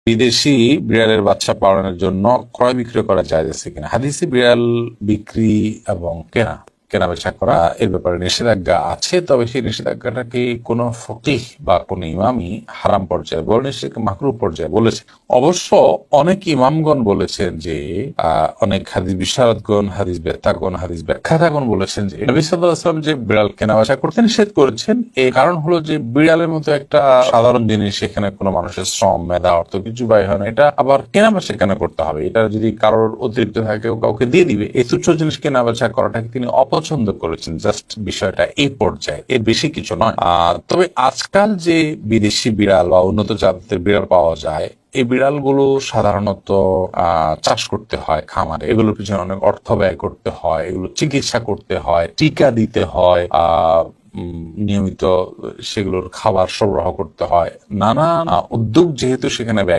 বিদেশি বিড়ালের বাচ্চা পালনের জন্য ক্রয় বিক্রয় করা জায়েজ আছে কিনা। হাদিসে বিড়াল বিক্রি এবং কেনা বেচা করা এর ব্যাপারে নিষেধাজ্ঞা আছে, তবে সেই নিষেধাজ্ঞাটাকে কোন ফকিহ বা কোন ইমামই হারাম পর্যায়ে বলেন, সেটাকে মাকরুহ পর্যায়ে বলেছে। অবশ্য অনেক ইমামগণ বলেছেন যে অনেক হাদিস বিশারদগণ, হাদিস বেত্তাগণ, হাদিস ব্যাখ্যাতাগণ বলেছেন যে নবী সাল্লাল্লাহু আলাইহি ওয়াসাল্লাম যে বিড়াল কেনা বেচা করতে নিষেধ করেছেন, এর কারণ হলো যে বিড়ালের মতো একটা সাধারণ জিনিস, সেখানে কোনো মানুষের শ্রম মেধা অর্থ কিছু ব্যয় হয় না, এটা আবার কেনা বেচা কেন করতে হবে? এটা যদি কারোর অতিরিক্ত থাকে কাউকে দিয়ে দিবে, এই তুচ্ছ জিনিস কেনা বেচা করাটাকে তিনি অপছন্দ করেছেন। জাস্ট বিষয়টা এই পর্যায়ে, এর বেশি কিছু নয়। তবে আজকাল যে বিদেশি বিড়াল বা উন্নত জাতের বিড়াল পাওয়া যায়, এই বিড়ালগুলো সাধারণত চাষ করতে হয় খামারে, এগুলোর পিছনে অনেক অর্থ ব্যয় করতে হয়, এগুলো চিকিৎসা করতে হয়, টিকা দিতে হয়, নিয়মিত সেগুলোর খাবার সরবরাহ করতে হয়, নানা উদ্যোগ যেহেতু সেখানে ব্যয়